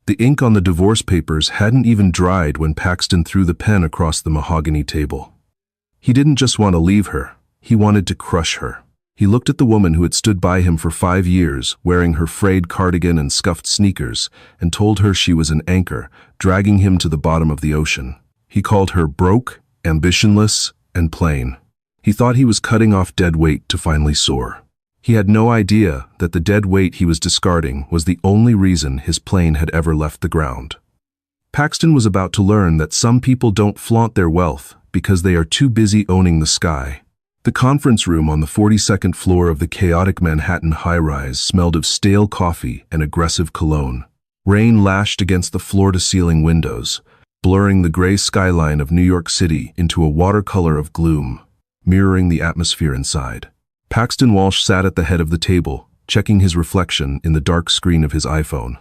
The ink on the divorce papers hadn't even dried when Paxton threw the pen across the mahogany table. He didn't just want to leave her, he wanted to crush her. He looked at the woman who had stood by him for 5 years, wearing her frayed cardigan and scuffed sneakers, and told her she was an anchor, dragging him to the bottom of the ocean. He called her broke, ambitionless, and plain. He thought he was cutting off dead weight to finally soar. He had no idea that the dead weight he was discarding was the only reason his plane had ever left the ground. Paxton was about to learn that some people don't flaunt their wealth because they are too busy owning the sky. The conference room on the 42nd floor of the chaotic Manhattan high-rise smelled of stale coffee and aggressive cologne. Rain lashed against the floor-to-ceiling windows, blurring the gray skyline of New York City into a watercolor of gloom, mirroring the atmosphere inside. Paxton Walsh sat at the head of the table, checking his reflection in the dark screen of his iPhone.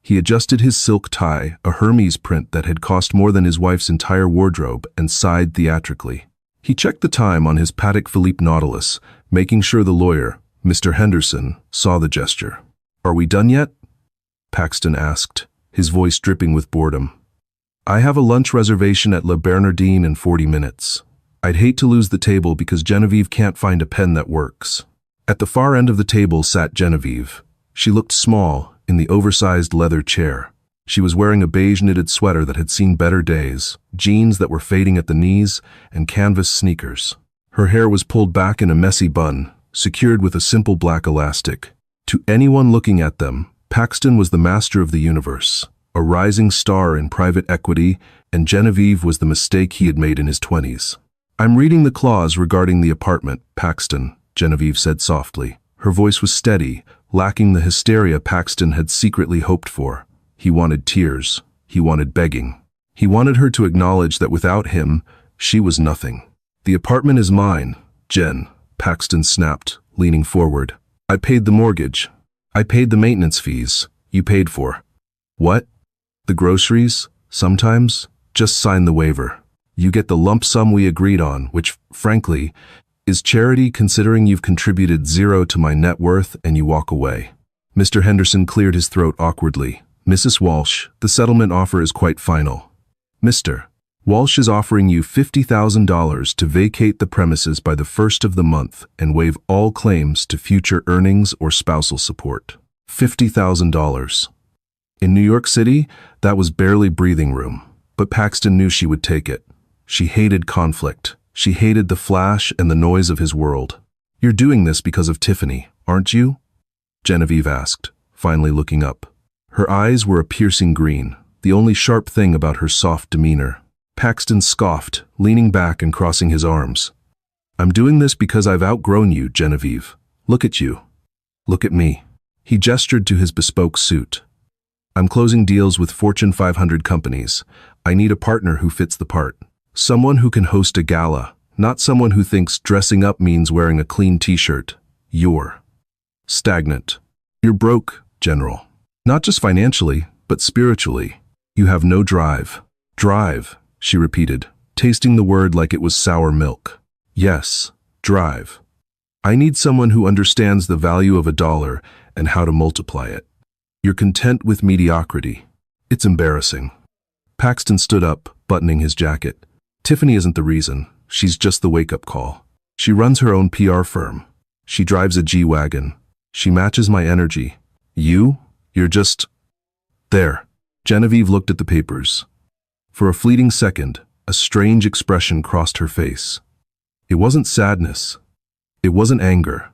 He adjusted his silk tie, a Hermes print that had cost more than his wife's entire wardrobe, and sighed theatrically. He checked the time on his Patek Philippe Nautilus, making sure the lawyer, Mr. Henderson, saw the gesture. "Are we done yet?" Paxton asked, his voice dripping with boredom. "I have a lunch reservation at Le Bernardin in 40 minutes. I'd hate to lose the table because Genevieve can't find a pen that works." At the far end of the table sat Genevieve. She looked small in the oversized leather chair. She was wearing a beige knitted sweater that had seen better days, jeans that were fading at the knees, and canvas sneakers. Her hair was pulled back in a messy bun, secured with a simple black elastic. To anyone looking at them, Paxton was the master of the universe, a rising star in private equity, and Genevieve was the mistake he had made in his 20s. "I'm reading the clause regarding the apartment, Paxton," Genevieve said softly. Her voice was steady, lacking the hysteria Paxton had secretly hoped for. He wanted tears. He wanted begging. He wanted her to acknowledge that without him, she was nothing. "The apartment is mine, Jen," Paxton snapped, leaning forward. "I paid the mortgage. I paid the maintenance fees you paid for." "What? The groceries? Sometimes? Just sign the waiver. You get the lump sum we agreed on, which, frankly, is charity considering you've contributed 0 to my net worth and you walk away." Mr. Henderson cleared his throat awkwardly. "Mrs. Walsh, the settlement offer is quite final. Mr. Walsh is offering you $50,000 to vacate the premises by the 1st of the month and waive all claims to future earnings or spousal support." $50,000. In New York City, that was barely breathing room, but Paxton knew she would take it. She hated conflict. She hated the flash and the noise of his world. "You're doing this because of Tiffany, aren't you?" Genevieve asked, finally looking up. Her eyes were a piercing green, the only sharp thing about her soft demeanor. Paxton scoffed, leaning back and crossing his arms. "I'm doing this because I've outgrown you, Genevieve. Look at you. Look at me." He gestured to his bespoke suit. "I'm closing deals with Fortune 500 companies. I need a partner who fits the part. Someone who can host a gala, not someone who thinks dressing up means wearing a clean t-shirt. You're stagnant. You're broke, General. Not just financially, but spiritually. You have no drive." "Drive," she repeated, tasting the word like it was sour milk. "Yes, drive. I need someone who understands the value of $1 and how to multiply it. You're content with mediocrity. It's embarrassing." Paxton stood up, buttoning his jacket. "Tiffany isn't the reason. She's just the wake-up call. She runs her own PR firm. She drives a G-Wagon. She matches my energy. You're just..." "There." Genevieve looked at the papers. For a fleeting second, a strange expression crossed her face. It wasn't sadness. It wasn't anger.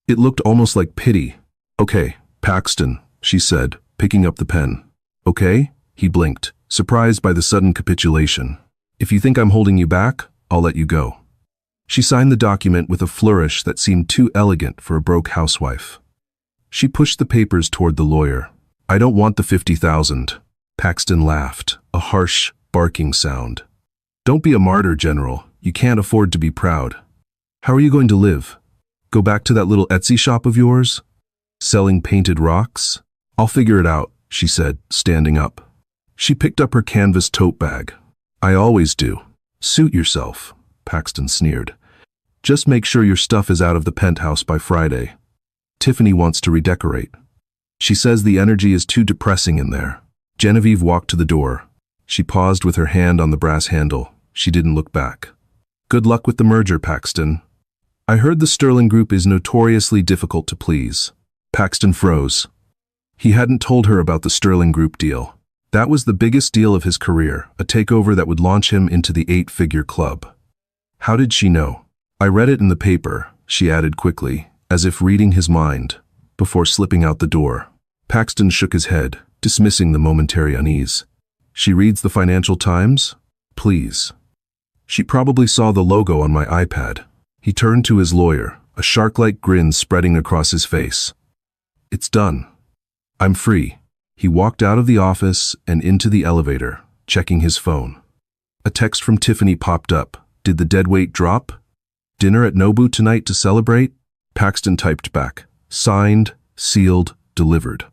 It looked almost like pity. "Okay, Paxton," she said, picking up the pen. "Okay?" He blinked, surprised by the sudden capitulation. "If you think I'm holding you back, I'll let you go." She signed the document with a flourish that seemed too elegant for a broke housewife. She pushed the papers toward the lawyer. "I don't want the 50,000. Paxton laughed, a harsh, barking sound. "Don't be a martyr, General. You can't afford to be proud. How are you going to live? Go back to that little Etsy shop of yours? Selling painted rocks?" "I'll figure it out," she said, standing up. She picked up her canvas tote bag. "I always do." "Suit yourself," Paxton sneered. "Just make sure your stuff is out of the penthouse by Friday. Tiffany wants to redecorate. She says the energy is too depressing in there." Genevieve walked to the door. She paused with her hand on the brass handle. She didn't look back. Good luck with the merger, Paxton. I heard the Sterling Group is notoriously difficult to please. Paxton froze. He hadn't told her about the Sterling Group deal. That was the biggest deal of his career, a takeover that would launch him into the 8-figure club. How did she know? I read it in the paper, she added quickly, as if reading his mind, before slipping out the door. Paxton shook his head, dismissing the momentary unease. She reads the Financial Times? Please. She probably saw the logo on my iPad. He turned to his lawyer, a shark-like grin spreading across his face. It's done. I'm free. He walked out of the office and into the elevator, checking his phone. A text from Tiffany popped up. Did the deadweight drop? Dinner at Nobu tonight to celebrate? Paxton typed back. Signed, sealed, delivered.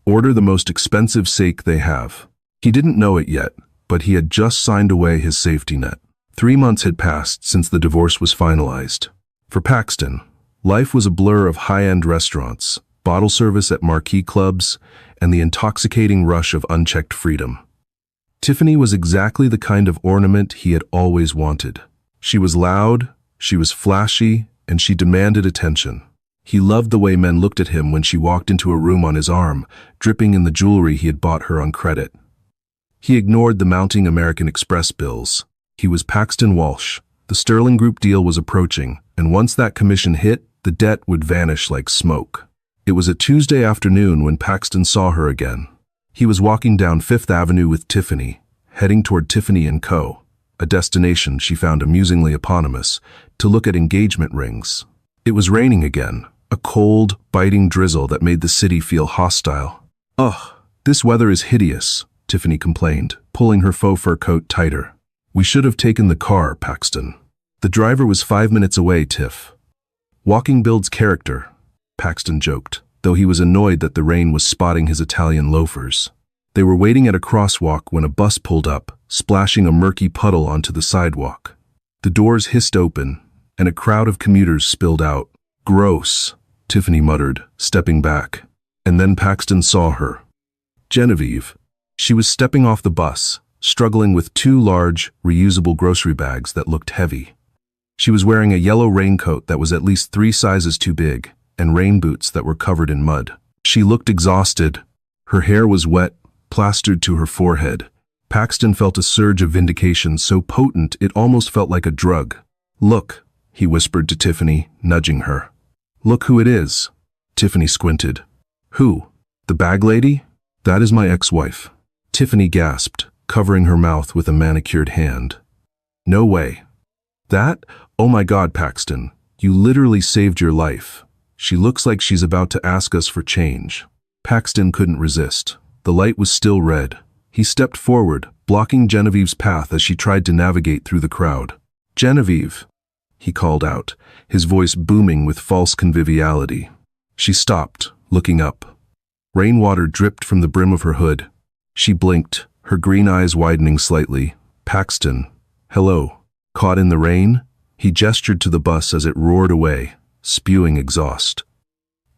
Order the most expensive steak they have. He didn't know it yet, but he had just signed away his safety net. 3 months had passed since the divorce was finalized. For Paxton, life was a blur of high-end restaurants, bottle service at marquee clubs, and the intoxicating rush of unchecked freedom. Tiffany was exactly the kind of ornament he had always wanted. She was loud, she was flashy, and she demanded attention. He loved the way men looked at him when she walked into a room on his arm, dripping in the jewelry he had bought her on credit. He ignored the mounting American Express bills. He was Paxton Walsh. The Sterling Group deal was approaching, and once that commission hit, the debt would vanish like smoke. It was a Tuesday afternoon when Paxton saw her again. He was walking down Fifth Avenue with Tiffany, heading toward Tiffany & Co., a destination she found amusingly eponymous, to look at engagement rings. It was raining again, a cold, biting drizzle that made the city feel hostile. Ugh, this weather is hideous, Tiffany complained, pulling her faux fur coat tighter. We should have taken the car, Paxton. The driver was 5 minutes away, Tiff. Walking builds character, Paxton joked, though he was annoyed that the rain was spotting his Italian loafers. They were waiting at a crosswalk when a bus pulled up, splashing a murky puddle onto the sidewalk. The doors hissed open, and a crowd of commuters spilled out. Gross, Tiffany muttered, stepping back. And then Paxton saw her. Genevieve. She was stepping off the bus, struggling with 2 large, reusable grocery bags that looked heavy. She was wearing a yellow raincoat that was at least 3 sizes too big, and rain boots that were covered in mud. She looked exhausted. Her hair was wet, plastered to her forehead. Paxton felt a surge of vindication so potent it almost felt like a drug. Look, he whispered to Tiffany, nudging her. Look who it is. Tiffany squinted. Who? The bag lady? That is my ex-wife. Tiffany gasped, covering her mouth with a manicured hand. No way. That? Oh my God, Paxton. You literally saved your life. She looks like she's about to ask us for change. Paxton couldn't resist. The light was still red. He stepped forward, blocking Genevieve's path as she tried to navigate through the crowd. Genevieve, he called out, his voice booming with false conviviality. She stopped, looking up. Rainwater dripped from the brim of her hood. She blinked, her green eyes widening slightly. Paxton. Hello. Caught in the rain? He gestured to the bus as it roared away, spewing exhaust.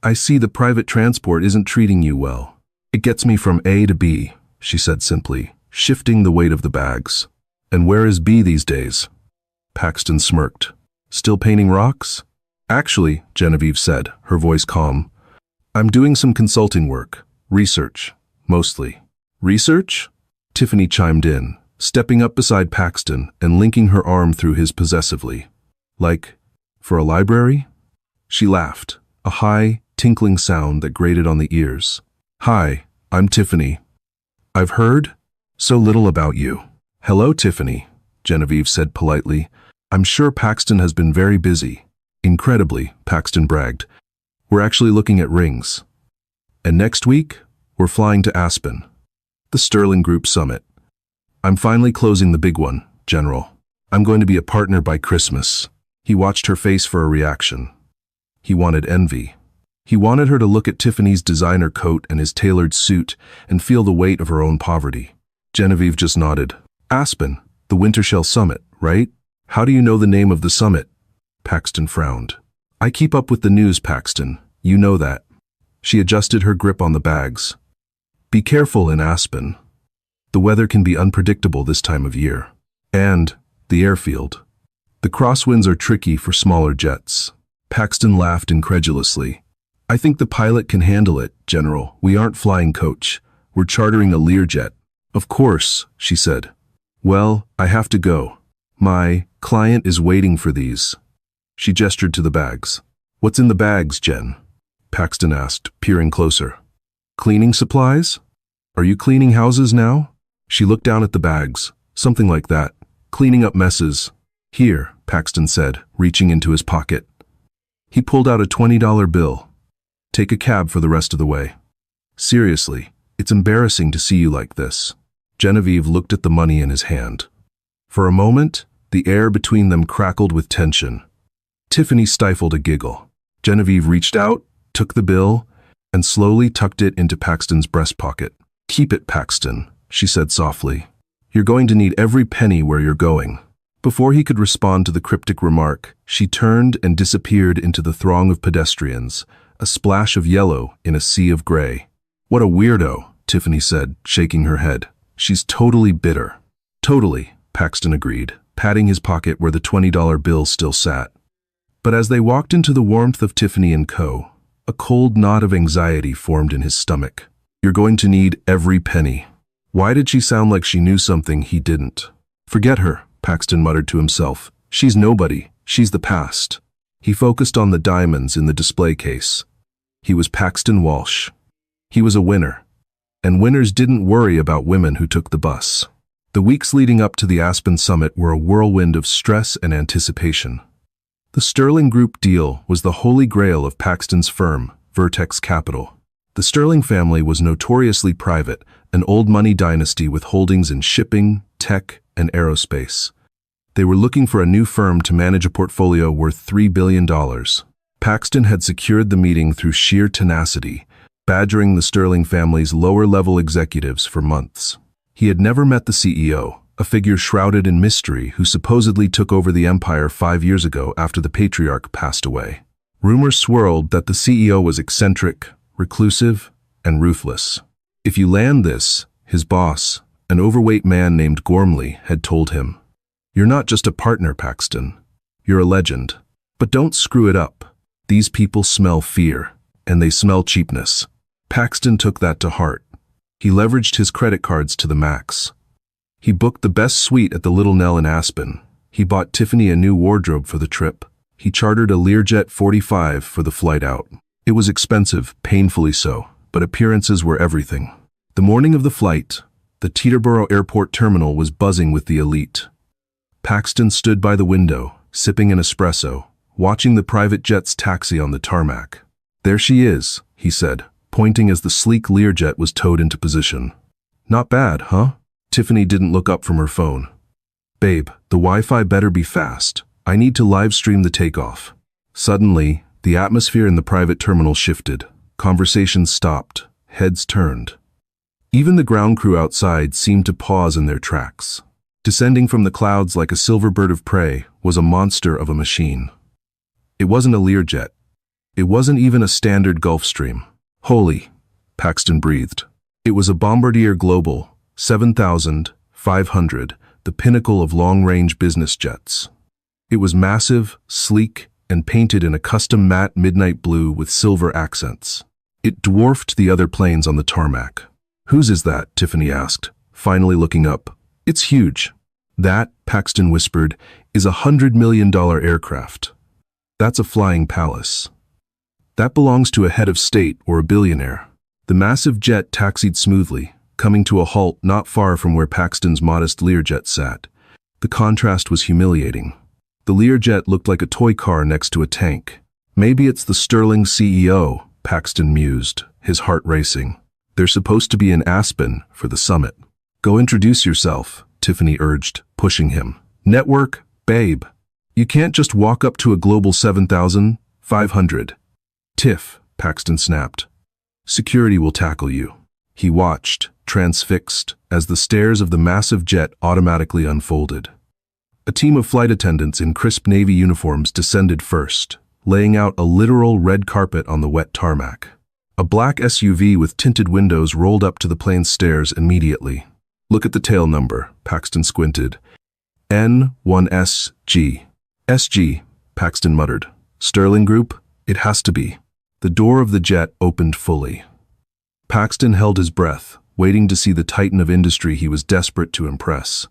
I see the private transport isn't treating you well. It gets me from A to B, she said simply, shifting the weight of the bags. And where is B these days? Paxton smirked. Still painting rocks? Actually, Genevieve said, her voice calm. I'm doing some consulting work. Research. Mostly. Research? Tiffany chimed in, stepping up beside Paxton and linking her arm through his possessively. Like, for a library? She laughed, a high, tinkling sound that grated on the ears. Hi, I'm Tiffany. I've heard so little about you. Hello, Tiffany, Genevieve said politely. I'm sure Paxton has been very busy. Incredibly, Paxton bragged. We're actually looking at rings. And next week, we're flying to Aspen. The Sterling Group Summit. I'm finally closing the big one, General. I'm going to be a partner by Christmas. He watched her face for a reaction. He wanted envy. He wanted her to look at Tiffany's designer coat and his tailored suit and feel the weight of her own poverty. Genevieve just nodded. Aspen, the Wintershell Summit, right? How do you know the name of the summit? Paxton frowned. I keep up with the news, Paxton. You know that. She adjusted her grip on the bags. Be careful in Aspen. The weather can be unpredictable this time of year. And the airfield. The crosswinds are tricky for smaller jets. Paxton laughed incredulously. I think the pilot can handle it, General. We aren't flying coach. We're chartering a Learjet. Of course, she said. Well, I have to go. My client is waiting for these. She gestured to the bags. What's in the bags, Jen? Paxton asked, peering closer. Cleaning supplies? Are you cleaning houses now? She looked down at the bags. Something like that. Cleaning up messes. Here, Paxton said, reaching into his pocket. He pulled out a $20 bill. Take a cab for the rest of the way. Seriously, it's embarrassing to see you like this. Genevieve looked at the money in his hand. For a moment, the air between them crackled with tension. Tiffany stifled a giggle. Genevieve reached out, took the bill, and slowly tucked it into Paxton's breast pocket. Keep it, Paxton, she said softly. You're going to need every penny where you're going. Before he could respond to the cryptic remark, she turned and disappeared into the throng of pedestrians, a splash of yellow in a sea of gray. What a weirdo, Tiffany said, shaking her head. She's totally bitter. Totally, Paxton agreed, patting his pocket where the $20 bill still sat. But as they walked into the warmth of Tiffany & Co., a cold knot of anxiety formed in his stomach. You're going to need every penny. Why did she sound like she knew something he didn't? Forget her, Paxton muttered to himself. She's nobody. She's the past. He focused on the diamonds in the display case. He was Paxton Walsh. He was a winner. And winners didn't worry about women who took the bus. The weeks leading up to the Aspen Summit were a whirlwind of stress and anticipation. The Sterling Group deal was the holy grail of Paxton's firm, Vertex Capital. The Sterling family was notoriously private, an old money dynasty with holdings in shipping, tech, and aerospace. They were looking for a new firm to manage a portfolio worth $3 billion. Paxton had secured the meeting through sheer tenacity, badgering the Sterling family's lower-level executives for months. He had never met the CEO, a figure shrouded in mystery who supposedly took over the empire 5 years ago after the patriarch passed away. Rumors swirled that the CEO was eccentric, reclusive, and ruthless. If you land this, his boss, an overweight man named Gormley, had told him, "You're not just a partner, Paxton. You're a legend. But don't screw it up. These people smell fear, and they smell cheapness." Paxton took that to heart. He leveraged his credit cards to the max. He booked the best suite at the Little Nell in Aspen. He bought Tiffany a new wardrobe for the trip. He chartered a Learjet 45 for the flight out. It was expensive, painfully so, but appearances were everything. The morning of the flight, the Teterboro Airport terminal was buzzing with the elite. Paxton stood by the window, sipping an espresso, watching the private jets taxi on the tarmac. "There she is," he said, pointing as the sleek Learjet was towed into position. "Not bad, huh?" Tiffany didn't look up from her phone. "Babe, the Wi-Fi better be fast. I need to live stream the takeoff." Suddenly, the atmosphere in the private terminal shifted. Conversations stopped. Heads turned. Even the ground crew outside seemed to pause in their tracks. Descending from the clouds like a silver bird of prey was a monster of a machine. It wasn't a Learjet. It wasn't even a standard Gulfstream. "Holy," Paxton breathed. It was a Bombardier Global 7500, the pinnacle of long-range business jets. It was massive, sleek, and painted in a custom matte midnight blue with silver accents. It dwarfed the other planes on the tarmac. "Whose is that?" Tiffany asked, finally looking up. "It's huge." "That," Paxton whispered, "is a $100 million aircraft. That's a flying palace. That belongs to a head of state or a billionaire." The massive jet taxied smoothly, coming to a halt not far from where Paxton's modest Learjet sat. The contrast was humiliating. The Learjet looked like a toy car next to a tank. "Maybe it's the Sterling CEO," Paxton mused, his heart racing. "They're supposed to be in Aspen for the summit." "Go introduce yourself," Tiffany urged, pushing him. "Network, babe. You can't just walk up to a Global 7500. "Tiff," Paxton snapped. "Security will tackle you." He watched, transfixed, as the stairs of the massive jet automatically unfolded. A team of flight attendants in crisp Navy uniforms descended first, laying out a literal red carpet on the wet tarmac. A black SUV with tinted windows rolled up to the plane's stairs immediately. Look at the tail number, Paxton squinted. N1SG. SG, Paxton muttered. Sterling Group? It has to be. The door of the jet opened fully. Paxton held his breath, waiting to see the titan of industry he was desperate to impress.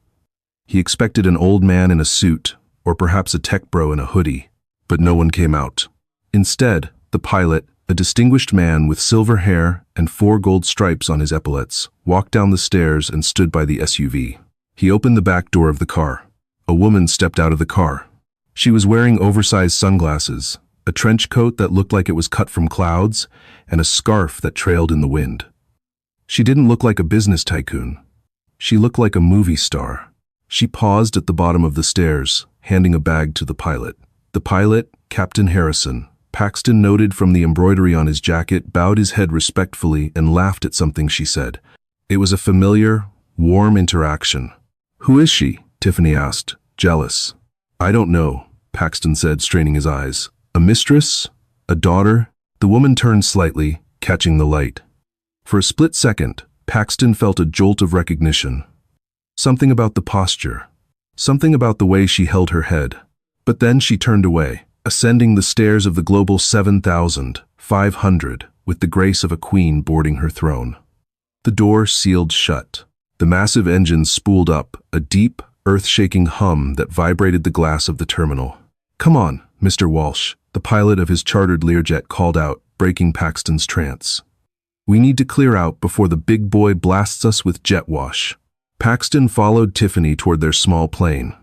He expected an old man in a suit, or perhaps a tech bro in a hoodie, but no one came out. Instead, the pilot, a distinguished man with silver hair and 4 gold stripes on his epaulets, walked down the stairs and stood by the SUV. He opened the back door of the car. A woman stepped out of the car. She was wearing oversized sunglasses, a trench coat that looked like it was cut from clouds, and a scarf that trailed in the wind. She didn't look like a business tycoon. She looked like a movie star. She paused at the bottom of the stairs, handing a bag to the pilot. The pilot, Captain Harrison, Paxton noted from the embroidery on his jacket, bowed his head respectfully and laughed at something she said. It was a familiar, warm interaction. "Who is she?" Tiffany asked, jealous. "I don't know," Paxton said, straining his eyes. "A mistress? A daughter?" The woman turned slightly, catching the light. For a split second, Paxton felt a jolt of recognition. Something about the posture. Something about the way she held her head. But then she turned away, ascending the stairs of the Global 7500 with the grace of a queen boarding her throne. The door sealed shut. The massive engines spooled up, a deep, earth-shaking hum that vibrated the glass of the terminal. "Come on, Mr. Walsh," the pilot of his chartered Learjet called out, breaking Paxton's trance. "We need to clear out before the big boy blasts us with jet wash." Paxton followed Tiffany toward their small plane,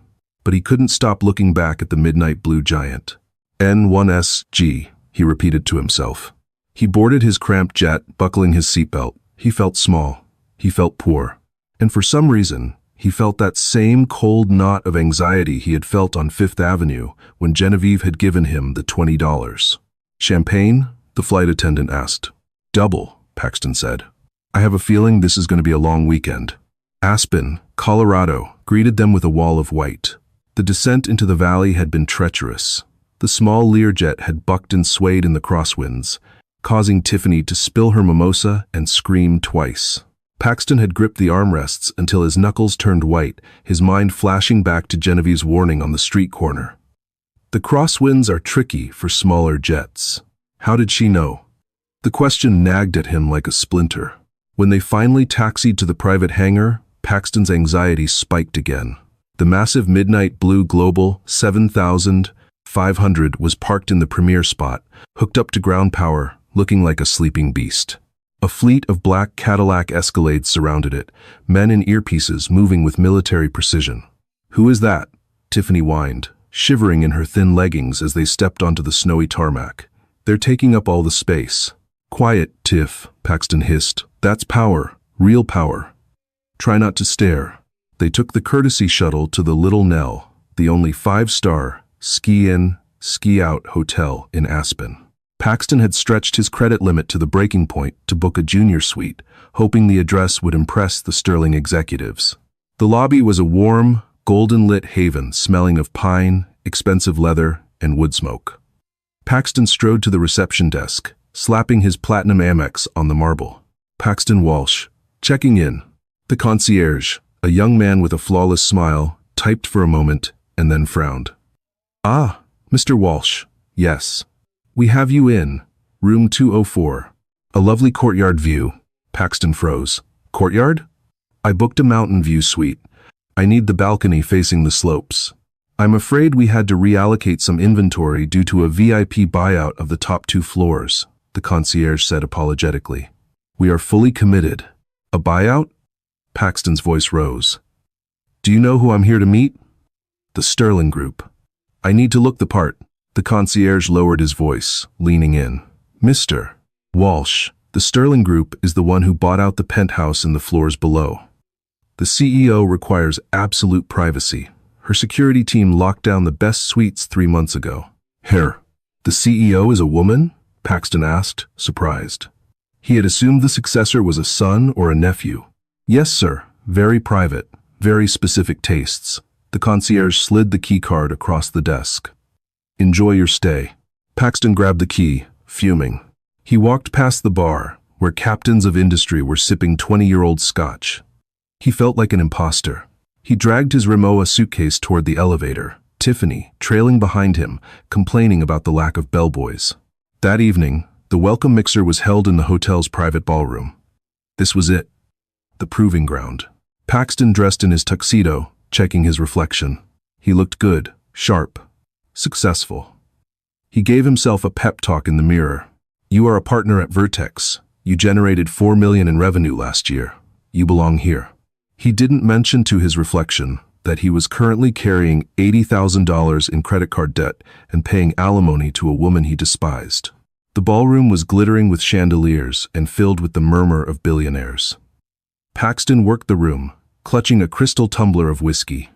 but he couldn't stop looking back at the midnight blue giant. N1SG, he repeated to himself. He boarded his cramped jet, buckling his seatbelt. He felt small. He felt poor. And for some reason, he felt that same cold knot of anxiety he had felt on Fifth Avenue when Genevieve had given him the $20. "Champagne?" the flight attendant asked. "Double," Paxton said. "I have a feeling this is going to be a long weekend." Aspen, Colorado, greeted them with a wall of white. The descent into the valley had been treacherous. The small Learjet had bucked and swayed in the crosswinds, causing Tiffany to spill her mimosa and scream twice. Paxton had gripped the armrests until his knuckles turned white, his mind flashing back to Genevieve's warning on the street corner. The crosswinds are tricky for smaller jets. How did she know? The question nagged at him like a splinter. When they finally taxied to the private hangar, Paxton's anxiety spiked again. The massive midnight blue Global 7500 was parked in the premier spot, hooked up to ground power, looking like a sleeping beast. A fleet of black Cadillac Escalades surrounded it, men in earpieces moving with military precision. "Who is that?" Tiffany whined, shivering in her thin leggings as they stepped onto the snowy tarmac. "They're taking up all the space." "Quiet, Tiff," Paxton hissed. "That's power, real power. Try not to stare." They took the courtesy shuttle to the Little Nell, the only 5-star, ski-in, ski-out hotel in Aspen. Paxton had stretched his credit limit to the breaking point to book a junior suite, hoping the address would impress the Sterling executives. The lobby was a warm, golden-lit haven smelling of pine, expensive leather, and wood smoke. Paxton strode to the reception desk, slapping his platinum Amex on the marble. "Paxton Walsh, checking in." The concierge, a young man with a flawless smile, typed for a moment and then frowned. "Ah, Mr. Walsh, yes. We have you in, room 204. A lovely courtyard view." Paxton froze. "Courtyard? I booked a mountain view suite. I need the balcony facing the slopes. I'm afraid we had to reallocate some inventory due to a VIP buyout of the top 2 floors," the concierge said apologetically. "We are fully committed." "A buyout?" Paxton's voice rose. "Do you know who I'm here to meet?" "The Sterling Group. I need to look the part." The concierge lowered his voice, leaning in. "Mr. Walsh, the Sterling Group is the one who bought out the penthouse in the floors below. The CEO requires absolute privacy. Her security team locked down the best suites 3 months ago." "Her. The CEO is a woman?" Paxton asked, surprised. He had assumed the successor was a son or a nephew. "Yes, sir. Very private. Very specific tastes." The concierge slid the key card across the desk. "Enjoy your stay." Paxton grabbed the key, fuming. He walked past the bar, where captains of industry were sipping 20-year-old scotch. He felt like an imposter. He dragged his Rimowa suitcase toward the elevator, Tiffany trailing behind him, complaining about the lack of bellboys. That evening, the welcome mixer was held in the hotel's private ballroom. This was it. The proving ground. Paxton dressed in his tuxedo, checking his reflection. He looked good, sharp, successful. He gave himself a pep talk in the mirror. You are a partner at Vertex. You generated $4 million in revenue last year. You belong here. He didn't mention to his reflection that he was currently carrying $80,000 in credit card debt and paying alimony to a woman he despised. The ballroom was glittering with chandeliers and filled with the murmur of billionaires. Paxton worked the room, clutching a crystal tumbler of whiskey.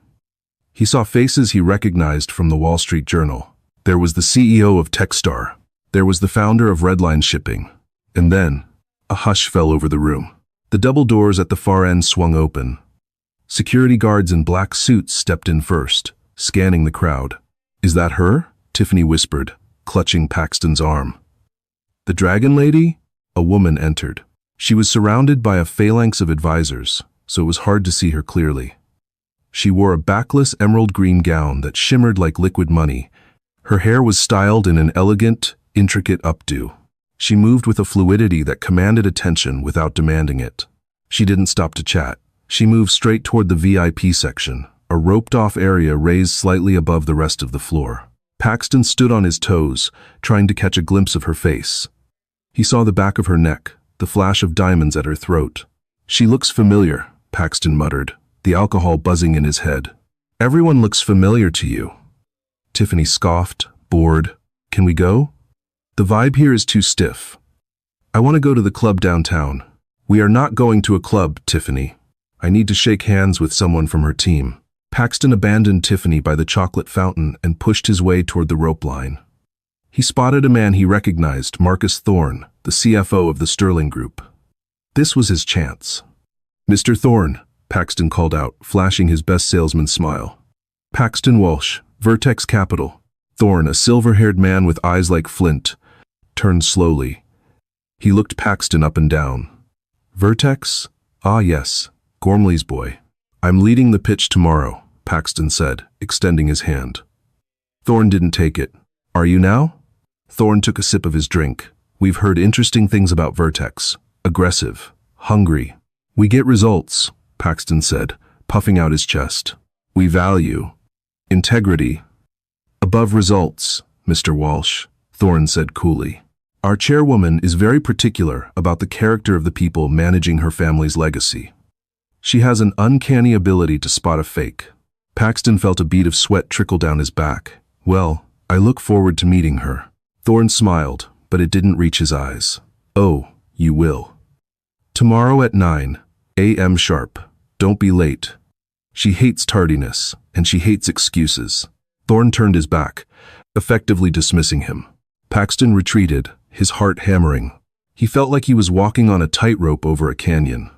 He saw faces he recognized from the Wall Street Journal. There was the CEO of Techstar. There was the founder of Redline Shipping. And then, a hush fell over the room. The double doors at the far end swung open. Security guards in black suits stepped in first, scanning the crowd. Is that her? Tiffany whispered, clutching Paxton's arm. The Dragon Lady? A woman entered. She was surrounded by a phalanx of advisors, so it was hard to see her clearly. She wore a backless emerald green gown that shimmered like liquid money. Her hair was styled in an elegant, intricate updo. She moved with a fluidity that commanded attention without demanding it. She didn't stop to chat. She moved straight toward the VIP section, a roped-off area raised slightly above the rest of the floor. Paxton stood on his toes, trying to catch a glimpse of her face. He saw the back of her neck, the flash of diamonds at her throat. She looks familiar, Paxton muttered, the alcohol buzzing in his head. Everyone looks familiar to you. Tiffany scoffed, bored. Can we go? The vibe here is too stiff. I want to go to the club downtown. We are not going to a club, Tiffany. I need to shake hands with someone from her team. Paxton abandoned Tiffany by the chocolate fountain and pushed his way toward the rope line. He spotted a man he recognized, Marcus Thorne, the CFO of the Sterling Group. This was his chance. Mr. Thorne, Paxton called out, flashing his best salesman smile. Paxton Walsh, Vertex Capital. Thorne, a silver-haired man with eyes like flint, turned slowly. He looked Paxton up and down. Vertex? Ah, yes, Gormley's boy. I'm leading the pitch tomorrow, Paxton said, extending his hand. Thorne didn't take it. Are you now? Thorne took a sip of his drink. We've heard interesting things about Vertex. Aggressive. Hungry. We get results, Paxton said, puffing out his chest. We value integrity above results, Mr. Walsh, Thorne said coolly. Our chairwoman is very particular about the character of the people managing her family's legacy. She has an uncanny ability to spot a fake. Paxton felt a bead of sweat trickle down his back. Well, I look forward to meeting her. Thorne smiled, but it didn't reach his eyes. Oh, you will. Tomorrow at 9 a.m. sharp. Don't be late. She hates tardiness, and she hates excuses. Thorne turned his back, effectively dismissing him. Paxton retreated, his heart hammering. He felt like he was walking on a tightrope over a canyon.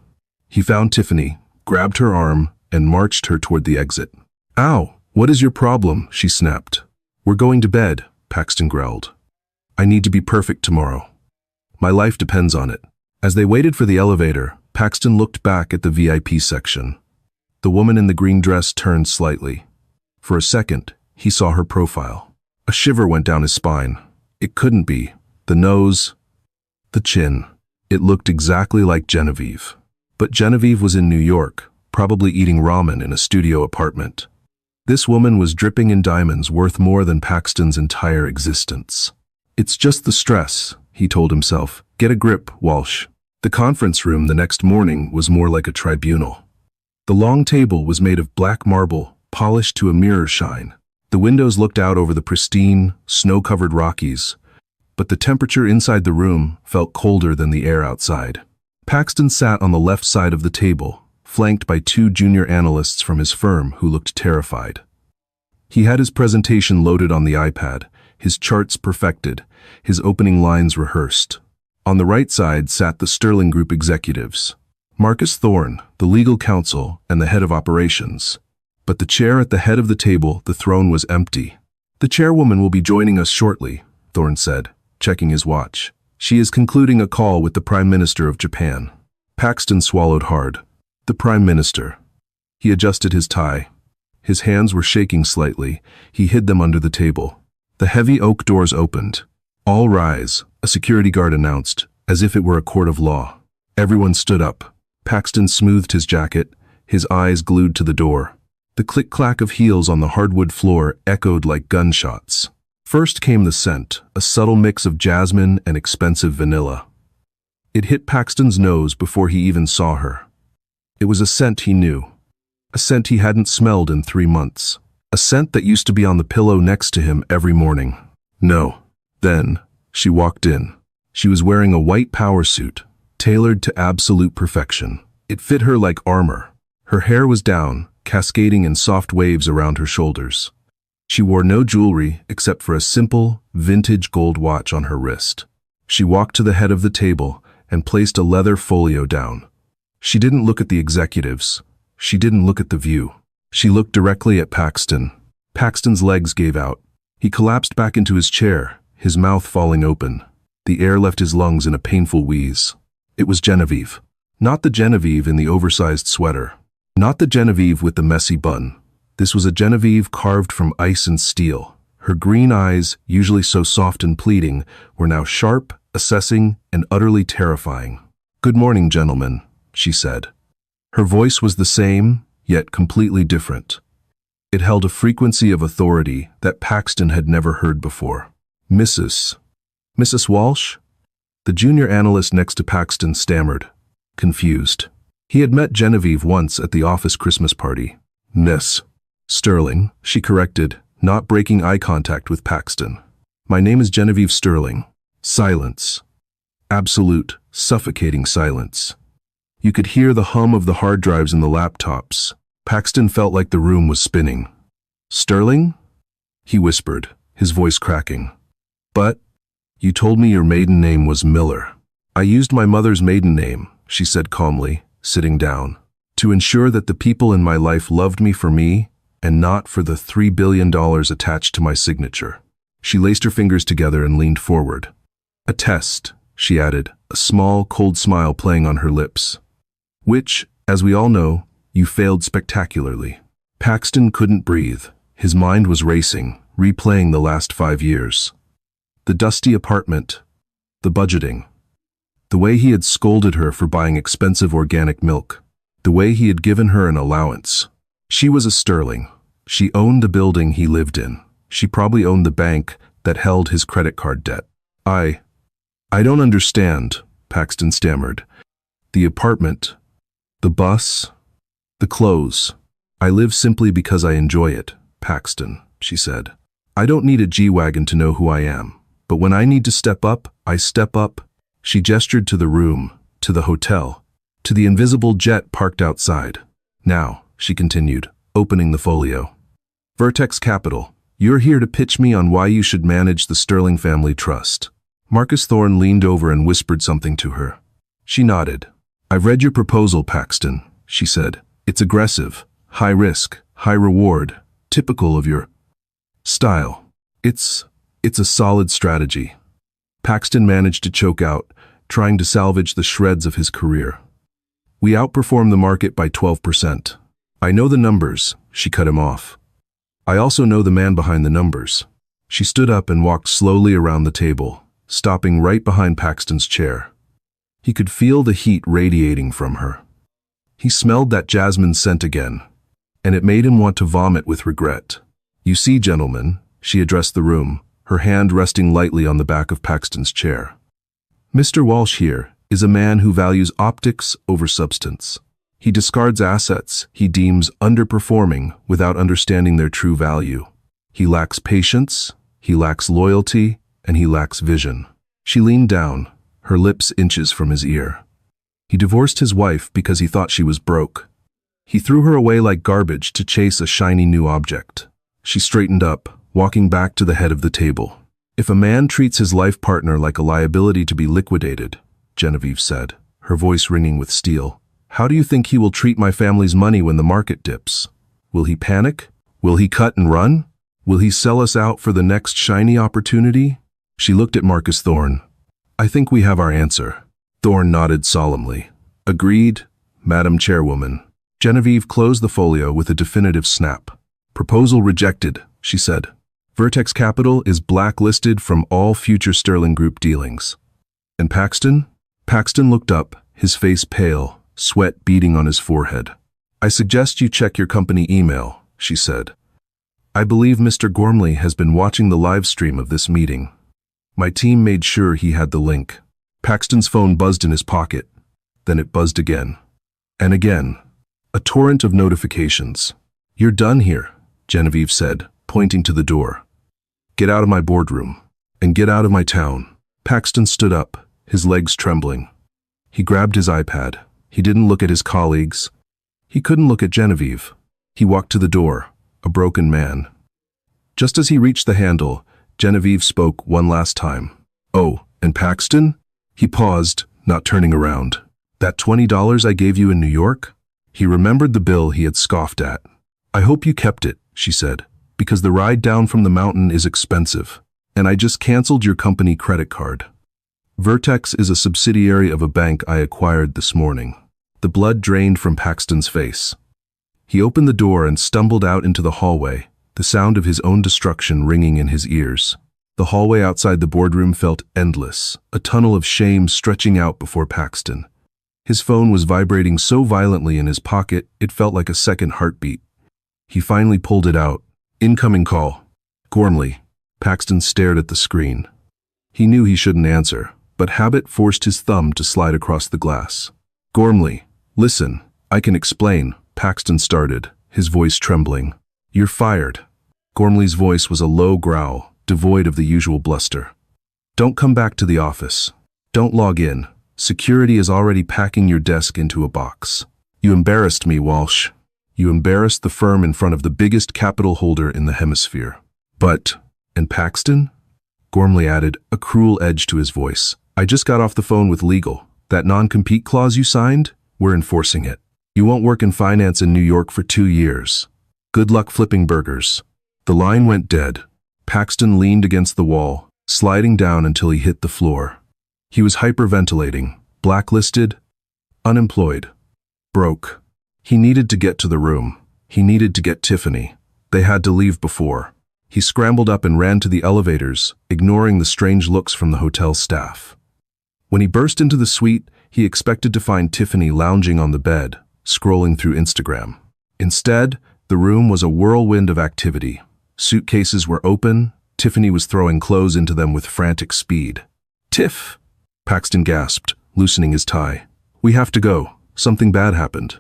He found Tiffany, grabbed her arm, and marched her toward the exit. Ow, what is your problem? She snapped. We're going to bed, Paxton growled. I need to be perfect tomorrow. My life depends on it. As they waited for the elevator, Paxton looked back at the VIP section. The woman in the green dress turned slightly. For a second, he saw her profile. A shiver went down his spine. It couldn't be. The nose, the chin. It looked exactly like Genevieve. But Genevieve was in New York, probably eating ramen in a studio apartment. This woman was dripping in diamonds worth more than Paxton's entire existence. It's just the stress, he told himself. Get a grip, Walsh. The conference room the next morning was more like a tribunal. The long table was made of black marble, polished to a mirror shine. The windows looked out over the pristine, snow-covered Rockies, but the temperature inside the room felt colder than the air outside. Paxton sat on the left side of the table, flanked by two junior analysts from his firm who looked terrified. He had his presentation loaded on the iPad, his charts perfected, his opening lines rehearsed. On the right side sat the Sterling Group executives, Marcus Thorne, the legal counsel and the head of operations. But the chair at the head of the table, the throne, was empty. The chairwoman will be joining us shortly, Thorne said, checking his watch. She is concluding a call with the Prime Minister of Japan. Paxton swallowed hard. The Prime Minister. He adjusted his tie. His hands were shaking slightly. He hid them under the table. The heavy oak doors opened. "All rise," a security guard announced, as if it were a court of law. Everyone stood up. Paxton smoothed his jacket, his eyes glued to the door. The click-clack of heels on the hardwood floor echoed like gunshots. First came the scent, a subtle mix of jasmine and expensive vanilla. It hit Paxton's nose before he even saw her. It was a scent he knew. A scent he hadn't smelled in 3 months. A scent that used to be on the pillow next to him every morning. No. Then, she walked in. She was wearing a white power suit, tailored to absolute perfection. It fit her like armor. Her hair was down, cascading in soft waves around her shoulders. She wore no jewelry except for a simple, vintage gold watch on her wrist. She walked to the head of the table and placed a leather folio down. She didn't look at the executives. She didn't look at the view. She looked directly at Paxton. Paxton's legs gave out. He collapsed back into his chair, his mouth falling open. The air left his lungs in a painful wheeze. It was Genevieve. Not the Genevieve in the oversized sweater. Not the Genevieve with the messy bun. This was a Genevieve carved from ice and steel. Her green eyes, usually so soft and pleading, were now sharp, assessing, and utterly terrifying. "Good morning, gentlemen," she said. Her voice was the same, yet completely different. It held a frequency of authority that Paxton had never heard before. Mrs. Walsh?" The junior analyst next to Paxton stammered, confused. He had met Genevieve once at the office Christmas party. "Miss Sterling," she corrected, not breaking eye contact with Paxton. "My name is Genevieve Sterling." Silence. Absolute, suffocating silence. You could hear the hum of the hard drives in the laptops. Paxton felt like the room was spinning. "Sterling?" he whispered, his voice cracking. "But you told me your maiden name was Miller." "I used my mother's maiden name," she said calmly, sitting down, "to ensure that the people in my life loved me for me and not for the $3 billion attached to my signature." She laced her fingers together and leaned forward. "A test," she added, a small, cold smile playing on her lips. "Which, as we all know, you failed spectacularly." Paxton couldn't breathe. His mind was racing, replaying the last 5 years. The dusty apartment, the budgeting, the way he had scolded her for buying expensive organic milk, the way he had given her an allowance. She was a Sterling. She owned the building he lived in. She probably owned the bank that held his credit card debt. I don't understand," Paxton stammered. "The apartment, the bus, the clothes. I live simply because I enjoy it, Paxton," she said. "I don't need a G-Wagon to know who I am. But when I need to step up, I step up." She gestured to the room, to the hotel, to the invisible jet parked outside. "Now," she continued, opening the folio. "Vertex Capital, you're here to pitch me on why you should manage the Sterling Family Trust." Marcus Thorne leaned over and whispered something to her. She nodded. "I've read your proposal, Paxton," she said. "It's aggressive, high risk, high reward, typical of your style. It's a solid strategy." Paxton managed to choke out, trying to salvage the shreds of his career. "We outperform the market by 12%. I know the numbers," she cut him off. "I also know the man behind the numbers." She stood up and walked slowly around the table, stopping right behind Paxton's chair. He could feel the heat radiating from her. He smelled that jasmine scent again, and it made him want to vomit with regret. "You see, gentlemen," she addressed the room, her hand resting lightly on the back of Paxton's chair. "Mr. Walsh here is a man who values optics over substance. He discards assets he deems underperforming without understanding their true value. He lacks patience, he lacks loyalty, and he lacks vision." She leaned down, her lips inches from his ear. He divorced his wife because he thought she was broke. He threw her away like garbage to chase a shiny new object. She straightened up, walking back to the head of the table. "If a man treats his life partner like a liability to be liquidated," Genevieve said, her voice ringing with steel, "how do you think he will treat my family's money when the market dips? Will he panic? Will he cut and run? Will he sell us out for the next shiny opportunity?" She looked at Marcus Thorne. "I think we have our answer." Thorne nodded solemnly. "Agreed, Madam Chairwoman. Genevieve closed the folio with a definitive snap. Proposal rejected, she said. Vertex Capital is blacklisted from all future Sterling Group dealings. And Paxton? Paxton looked up, his face pale, sweat beading on his forehead. I suggest you check your company email, she said. I believe Mr. Gormley has been watching the live stream of this meeting. My team made sure he had the link. Paxton's phone buzzed in his pocket. Then it buzzed again. And again. A torrent of notifications. You're done here, Genevieve said, pointing to the door. Get out of my boardroom. And get out of my town. Paxton stood up, his legs trembling. He grabbed his iPad. He didn't look at his colleagues. He couldn't look at Genevieve. He walked to the door, a broken man. Just as he reached the handle, Genevieve spoke one last time. Oh, and Paxton? He paused, not turning around. That $20 I gave you in New York? He remembered the bill he had scoffed at. I hope you kept it, she said, because the ride down from the mountain is expensive, and I just canceled your company credit card. Vertex is a subsidiary of a bank I acquired this morning. The blood drained from Paxton's face. He opened the door and stumbled out into the hallway, the sound of his own destruction ringing in his ears. The hallway outside the boardroom felt endless, a tunnel of shame stretching out before Paxton. His phone was vibrating so violently in his pocket, it felt like a second heartbeat. He finally pulled it out. Incoming call. Gormley. Paxton stared at the screen. He knew he shouldn't answer, but habit forced his thumb to slide across the glass. Gormley, listen, I can explain, Paxton started, his voice trembling. You're fired. Gormley's voice was a low growl, devoid of the usual bluster. Don't come back to the office. Don't log in. Security is already packing your desk into a box. You embarrassed me, Walsh. You embarrassed the firm in front of the biggest capital holder in the hemisphere. But, and Paxton? Gormley added, a cruel edge to his voice. I just got off the phone with legal. That non-compete clause you signed? We're enforcing it. You won't work in finance in New York for 2 years. Good luck flipping burgers. The line went dead. Paxton leaned against the wall, sliding down until he hit the floor. He was hyperventilating, blacklisted, unemployed, broke. He needed to get to the room. He needed to get Tiffany. They had to leave before. He scrambled up and ran to the elevators, ignoring the strange looks from the hotel staff. When he burst into the suite, he expected to find Tiffany lounging on the bed, scrolling through Instagram. Instead, the room was a whirlwind of activity. Suitcases were open. Tiffany was throwing clothes into them with frantic speed. Tiff! Paxton gasped, loosening his tie. We have to go. Something bad happened.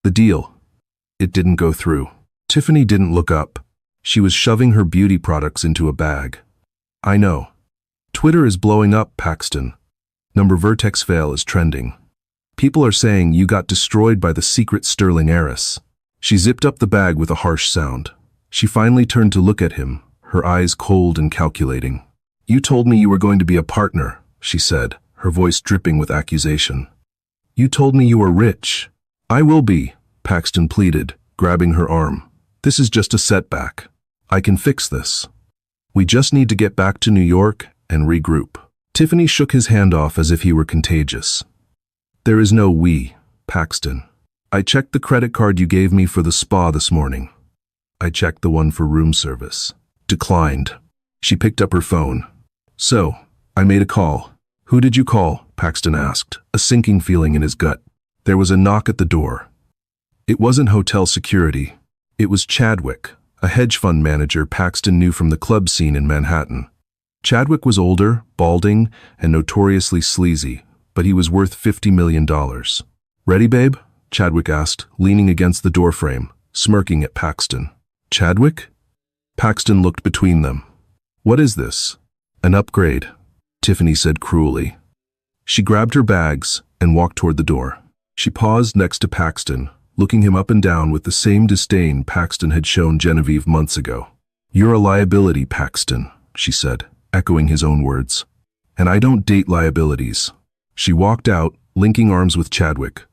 The deal. It didn't go through. Tiffany didn't look up. She was shoving her beauty products into a bag. I know. Twitter is blowing up, Paxton. Number Vertex fail is trending. People are saying you got destroyed by the secret Sterling heiress. She zipped up the bag with a harsh sound. She finally turned to look at him, her eyes cold and calculating. You told me you were going to be a partner, she said, her voice dripping with accusation. You told me you were rich. I will be, Paxton pleaded, grabbing her arm. This is just a setback. I can fix this. We just need to get back to New York and regroup. Tiffany shook his hand off as if he were contagious. There is no we, Paxton. I checked the credit card you gave me for the spa this morning. I checked the one for room service. Declined. She picked up her phone. So, I made a call. Who did you call? Paxton asked, a sinking feeling in his gut. There was a knock at the door. It wasn't hotel security. It was Chadwick, a hedge fund manager Paxton knew from the club scene in Manhattan. Chadwick was older, balding, and notoriously sleazy, but he was worth $50 million. Ready, babe? Chadwick asked, leaning against the doorframe, smirking at Paxton. Chadwick? Paxton looked between them. What is this? An upgrade, Tiffany said cruelly. She grabbed her bags and walked toward the door. She paused next to Paxton, looking him up and down with the same disdain Paxton had shown Genevieve months ago. You're a liability, Paxton, she said, echoing his own words. And I don't date liabilities. She walked out, linking arms with Chadwick.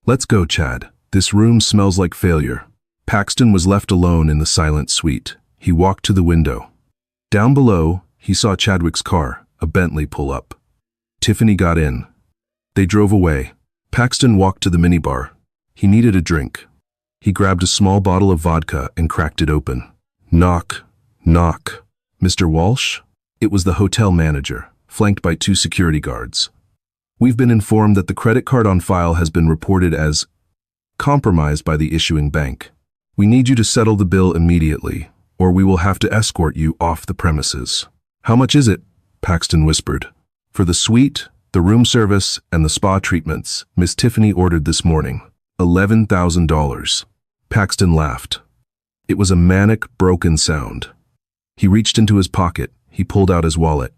Let's go, Chad. This room smells like failure. Paxton was left alone in the silent suite. He walked to the window. Down below, he saw Chadwick's car, a Bentley, pull up. Tiffany got in. They drove away. Paxton walked to the minibar, He needed a drink. He grabbed a small bottle of vodka and cracked it open. Knock, knock. Mr. Walsh? It was the hotel manager, flanked by 2 security guards. We've been informed that the credit card on file has been reported as compromised by the issuing bank. We need you to settle the bill immediately, or we will have to escort you off the premises. How much is it? Paxton whispered. For the suite, the room service, and the spa treatments, Miss Tiffany ordered this morning. $11,000. Paxton laughed. It was a manic, broken sound. He reached into his pocket. He pulled out his wallet.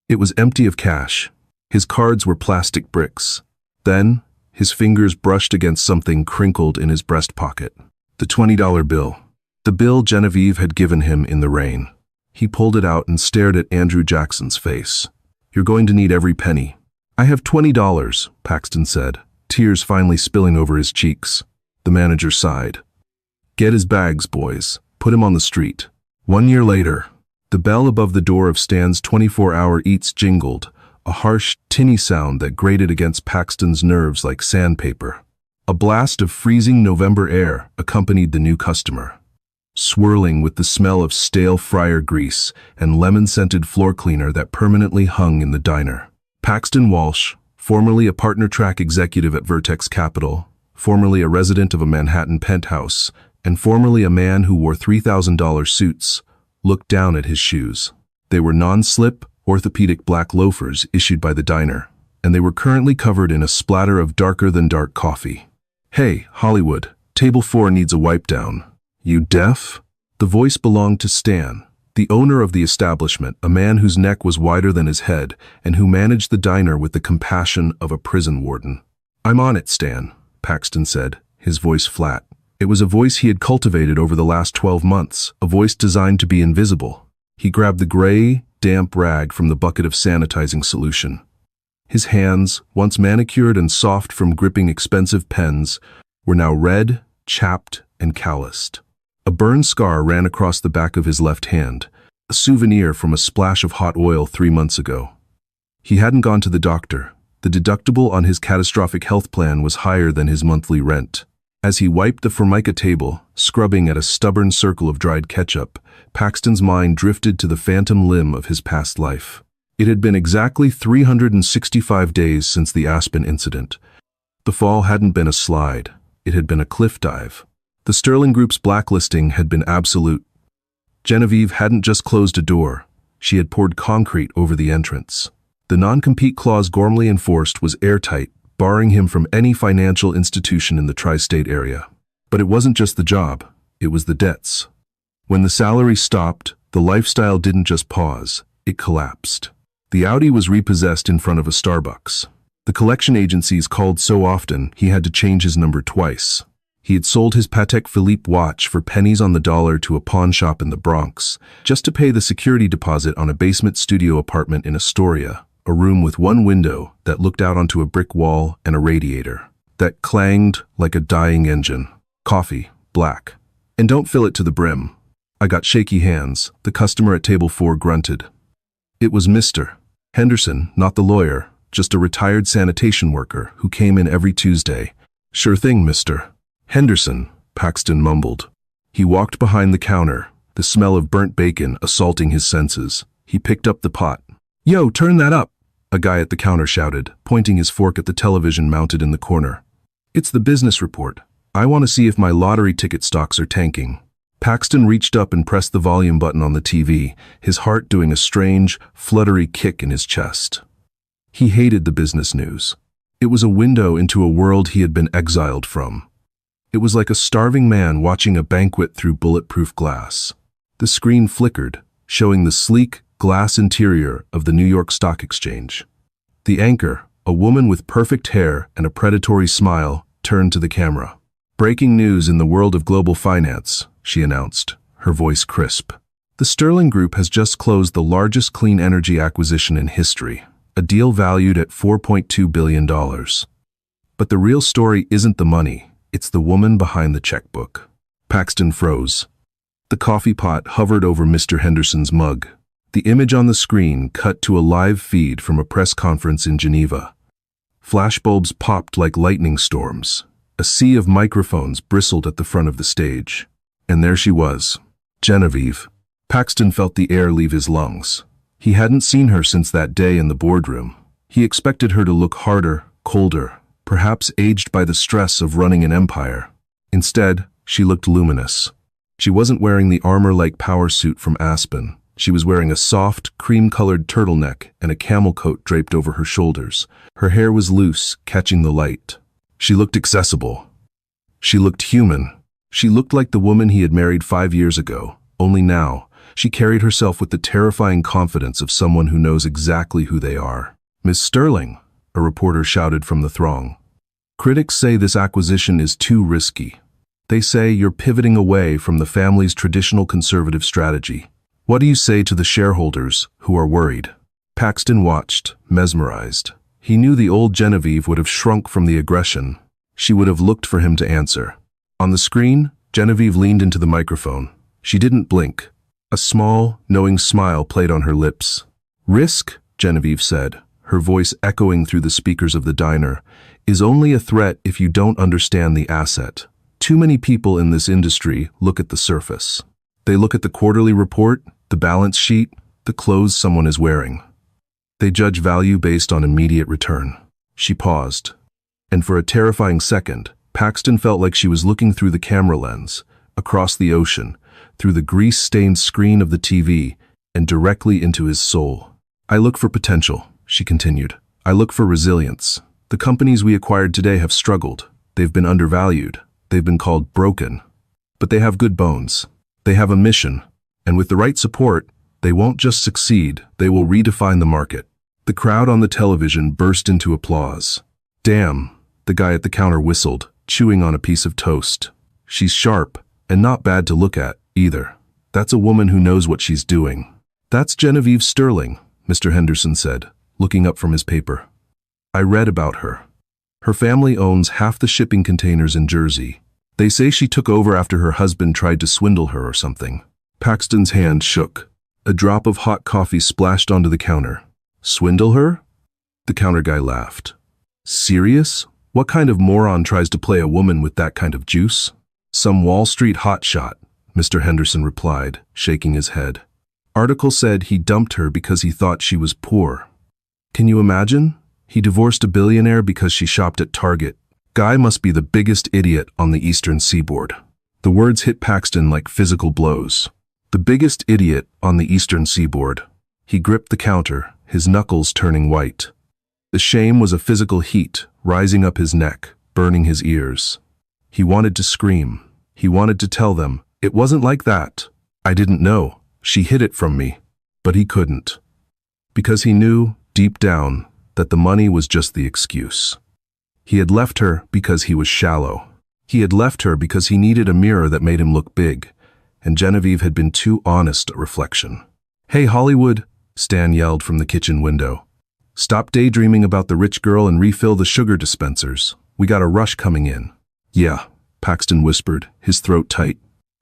It was empty of cash. His cards were plastic bricks. Then, his fingers brushed against something crinkled in his breast pocket. The $20 bill. The bill Genevieve had given him in the rain. He pulled it out and stared at Andrew Jackson's face. You're going to need every penny. I have $20, Paxton said, tears finally spilling over his cheeks. The manager sighed. Get his bags, boys. Put him on the street. 1 year later, the bell above the door of Stan's 24-hour eats jingled, a harsh, tinny sound that grated against Paxton's nerves like sandpaper. A blast of freezing November air accompanied the new customer, swirling with the smell of stale fryer grease and lemon-scented floor cleaner that permanently hung in the diner. Paxton Walsh, formerly a partner track executive at Vertex Capital, formerly a resident of a Manhattan penthouse, and formerly a man who wore $3,000 suits, looked down at his shoes. They were non-slip, orthopedic black loafers issued by the diner, and they were currently covered in a splatter of darker-than-dark coffee. Hey, Hollywood, table 4 needs a wipe down. You deaf? The voice belonged to Stan, the owner of the establishment, a man whose neck was wider than his head and who managed the diner with the compassion of a prison warden. I'm on it, Stan, Paxton said, his voice flat. It was a voice he had cultivated over the last 12 months, a voice designed to be invisible. He grabbed the gray, damp rag from the bucket of sanitizing solution. His hands, once manicured and soft from gripping expensive pens, were now red, chapped, and calloused. A burn scar ran across the back of his left hand, a souvenir from a splash of hot oil 3 months ago. He hadn't gone to the doctor. The deductible on his catastrophic health plan was higher than his monthly rent. As he wiped the Formica table, scrubbing at a stubborn circle of dried ketchup, Paxton's mind drifted to the phantom limb of his past life. It had been exactly 365 days since the Aspen incident. The fall hadn't been a slide. It had been a cliff dive. The Sterling Group's blacklisting had been absolute. Genevieve hadn't just closed a door. She had poured concrete over the entrance. The non-compete clause Gormley enforced was airtight, barring him from any financial institution in the tri-state area. But it wasn't just the job, it was the debts. When the salary stopped, the lifestyle didn't just pause, it collapsed. The Audi was repossessed in front of a Starbucks. The collection agencies called so often he had to change his number twice. He had sold his Patek Philippe watch for pennies on the dollar to a pawn shop in the Bronx, just to pay the security deposit on a basement studio apartment in Astoria, a room with one window that looked out onto a brick wall and a radiator that clanged like a dying engine. Coffee, black. And don't fill it to the brim. I got shaky hands. The customer at table 4 grunted. It was Mr. Henderson, not the lawyer, just a retired sanitation worker who came in every Tuesday. Sure thing, Mr. Henderson, Paxton mumbled. He walked behind the counter, the smell of burnt bacon assaulting his senses. He picked up the pot. Yo, turn that up, a guy at the counter shouted, pointing his fork at the television mounted in the corner. It's the business report. I want to see if my lottery ticket stocks are tanking. Paxton reached up and pressed the volume button on the TV, his heart doing a strange, fluttery kick in his chest. He hated the business news. It was a window into a world he had been exiled from. It was like a starving man watching a banquet through bulletproof glass. The screen flickered, showing the sleek, glass interior of the New York Stock Exchange. The anchor, a woman with perfect hair and a predatory smile, turned to the camera. Breaking news in the world of global finance, she announced, her voice crisp. The Sterling Group has just closed the largest clean energy acquisition in history, a deal valued at $4.2 billion. But the real story isn't the money, it's the woman behind the checkbook. Paxton froze. The coffee pot hovered over Mr. Henderson's mug. The image on the screen cut to a live feed from a press conference in Geneva. Flashbulbs popped like lightning storms. A sea of microphones bristled at the front of the stage. And there she was, Genevieve. Paxton felt the air leave his lungs. He hadn't seen her since that day in the boardroom. He expected her to look harder, colder, perhaps aged by the stress of running an empire. Instead, she looked luminous. She wasn't wearing the armor-like power suit from Aspen. She was wearing a soft, cream-colored turtleneck and a camel coat draped over her shoulders. Her hair was loose, catching the light. She looked accessible. She looked human. She looked like the woman he had married 5 years ago, only now, she carried herself with the terrifying confidence of someone who knows exactly who they are. "Miss Sterling," a reporter shouted from the throng. "Critics say this acquisition is too risky. They say you're pivoting away from the family's traditional conservative strategy. What do you say to the shareholders who are worried?" Paxton watched, mesmerized. He knew the old Genevieve would have shrunk from the aggression. She would have looked for him to answer. On the screen, Genevieve leaned into the microphone. She didn't blink. A small, knowing smile played on her lips. "Risk," Genevieve said, her voice echoing through the speakers of the diner, "is only a threat if you don't understand the asset. Too many people in this industry look at the surface. They look at the quarterly report, the balance sheet, the clothes someone is wearing. They judge value based on immediate return." She paused. And for a terrifying second, Paxton felt like she was looking through the camera lens, across the ocean, through the grease-stained screen of the TV, and directly into his soul. "I look for potential," she continued. "I look for resilience. The companies we acquired today have struggled. They've been undervalued. They've been called broken. But they have good bones. They have a mission. And with the right support, they won't just succeed, they will redefine the market." The crowd on the television burst into applause. "Damn," the guy at the counter whistled, chewing on a piece of toast. "She's sharp, and not bad to look at, either. That's a woman who knows what she's doing." "That's Genevieve Sterling," Mr. Henderson said, looking up from his paper. "I read about her. Her family owns half the shipping containers in Jersey. They say she took over after her husband tried to swindle her or something." Paxton's hand shook. A drop of hot coffee splashed onto the counter. "Swindle her?" The counter guy laughed. "Serious? What kind of moron tries to play a woman with that kind of juice?" "Some Wall Street hotshot," Mr. Henderson replied, shaking his head. "Article said he dumped her because he thought she was poor. Can you imagine? He divorced a billionaire because she shopped at Target. Guy must be the biggest idiot on the Eastern Seaboard." The words hit Paxton like physical blows. The biggest idiot on the Eastern Seaboard. He gripped the counter, his knuckles turning white. The shame was a physical heat, rising up his neck, burning his ears. He wanted to scream. He wanted to tell them, "It wasn't like that. I didn't know. She hid it from me." But he couldn't. Because he knew, deep down, that the money was just the excuse. He had left her because he was shallow. He had left her because he needed a mirror that made him look big, and Genevieve had been too honest a reflection. "Hey, Hollywood," Stan yelled from the kitchen window. "Stop daydreaming about the rich girl and refill the sugar dispensers. We got a rush coming in." "Yeah," Paxton whispered, his throat tight.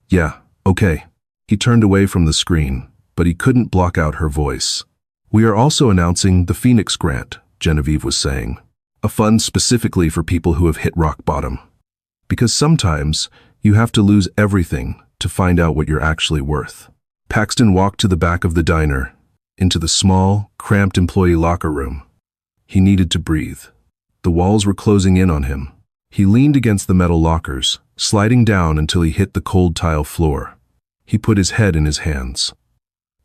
"Yeah, okay." He turned away from the screen, but he couldn't block out her voice. "We are also announcing the Phoenix Grant," Genevieve was saying. "A fund specifically for people who have hit rock bottom. Because sometimes you have to lose everything to find out what you're actually worth." Paxton walked to the back of the diner, into the small, cramped employee locker room. He needed to breathe. The walls were closing in on him. He leaned against the metal lockers, sliding down until he hit the cold tile floor. He put his head in his hands.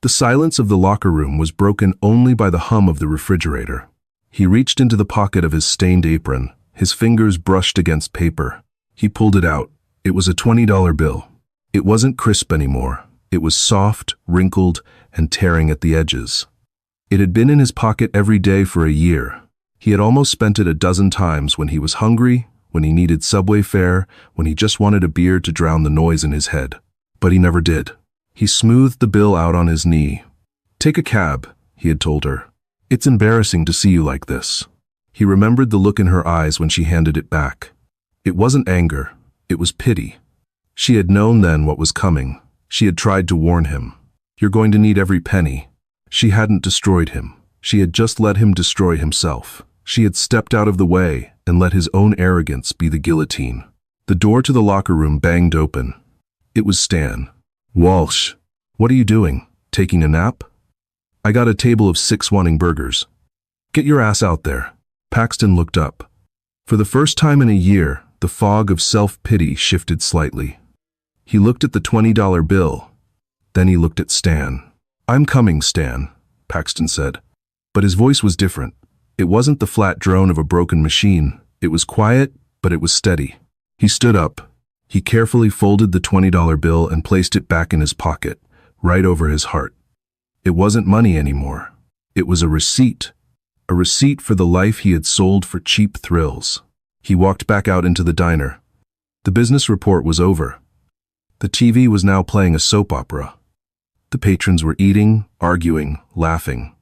The silence of the locker room was broken only by the hum of the refrigerator. He reached into the pocket of his stained apron. His fingers brushed against paper. He pulled it out. It was a $20 bill. It wasn't crisp anymore. It was soft, wrinkled, and tearing at the edges. It had been in his pocket every day for a year. He had almost spent it a dozen times when he was hungry, when he needed subway fare, when he just wanted a beer to drown the noise in his head. But he never did. He smoothed the bill out on his knee. "Take a cab," he had told her. "It's embarrassing to see you like this." He remembered the look in her eyes when she handed it back. It wasn't anger. It was pity. She had known then what was coming. She had tried to warn him. "You're going to need every penny." She hadn't destroyed him. She had just let him destroy himself. She had stepped out of the way and let his own arrogance be the guillotine. The door to the locker room banged open. It was Stan. "Walsh, what are you doing? Taking a nap? I got a table of 6 wanting burgers. Get your ass out there." Paxton looked up. For the first time in a year, the fog of self-pity shifted slightly. He looked at the $20 bill. Then he looked at Stan. "I'm coming, Stan," Paxton said. But his voice was different. It wasn't the flat drone of a broken machine. It was quiet, but it was steady. He stood up. He carefully folded the $20 bill and placed it back in his pocket, right over his heart. It wasn't money anymore. It was a receipt for the life he had sold for cheap thrills. He walked back out into the diner. The business report was over. The TV was now playing a soap opera. The patrons were eating, arguing, laughing.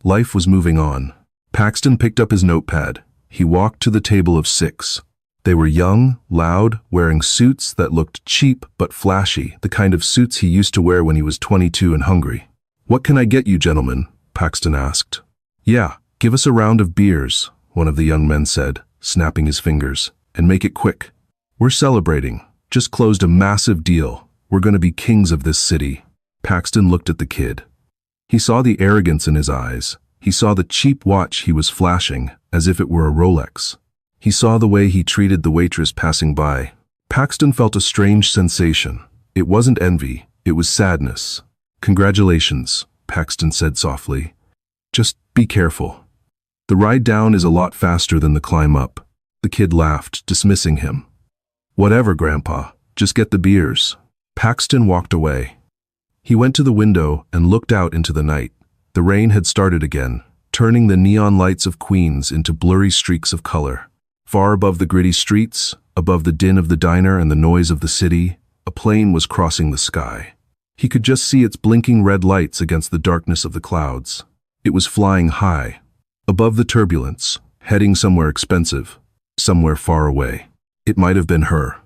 Life was moving on. Paxton picked up his notepad. He walked to the table of 6. They were young, loud, wearing suits that looked cheap but flashy, the kind of suits he used to wear when he was 22 and hungry. "What can I get you, gentlemen?" Paxton asked. "Yeah, give us a round of beers," one of the young men said, snapping his fingers. "And make it quick. We're celebrating. Just closed a massive deal. We're going to be kings of this city." Paxton looked at the kid. He saw the arrogance in his eyes. He saw the cheap watch he was flashing, as if it were a Rolex. He saw the way he treated the waitress passing by. Paxton felt a strange sensation. It wasn't envy, it was sadness. "Congratulations," Paxton said softly. "Just be careful. The ride down is a lot faster than the climb up." The kid laughed, dismissing him. "Whatever, Grandpa. Just get the beers." Paxton walked away. He went to the window and looked out into the night. The rain had started again, turning the neon lights of Queens into blurry streaks of color. Far above the gritty streets, above the din of the diner and the noise of the city, a plane was crossing the sky. He could just see its blinking red lights against the darkness of the clouds. It was flying high, above the turbulence, heading somewhere expensive, somewhere far away. It might have been her.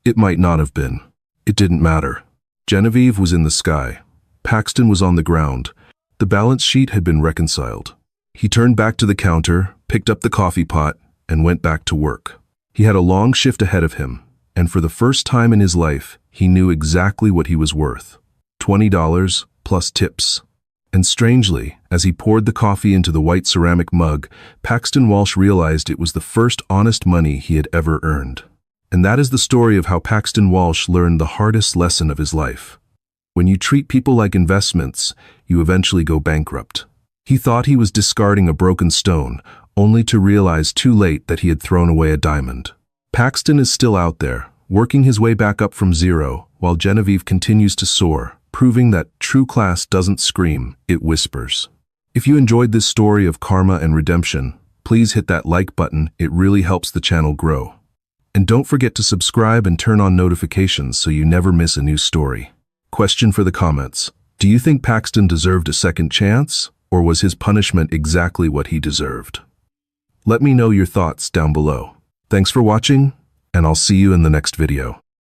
It might not have been. It didn't matter. Genevieve was in the sky. Paxton was on the ground. The balance sheet had been reconciled. He turned back to the counter, picked up the coffee pot, and went back to work. He had a long shift ahead of him, and for the first time in his life, he knew exactly what he was worth. $20 plus tips. And strangely, as he poured the coffee into the white ceramic mug, Paxton Walsh realized it was the first honest money he had ever earned. And that is the story of how Paxton Walsh learned the hardest lesson of his life. When you treat people like investments, you eventually go bankrupt. He thought he was discarding a broken stone, only to realize too late that he had thrown away a diamond. Paxton is still out there, working his way back up from zero, while Genevieve continues to soar, proving that true class doesn't scream, it whispers. If you enjoyed this story of karma and redemption, please hit that like button, it really helps the channel grow. And don't forget to subscribe and turn on notifications so you never miss a new story. Question for the comments. Do you think Paxton deserved a second chance, or was his punishment exactly what he deserved? Let me know your thoughts down below. Thanks for watching, and I'll see you in the next video.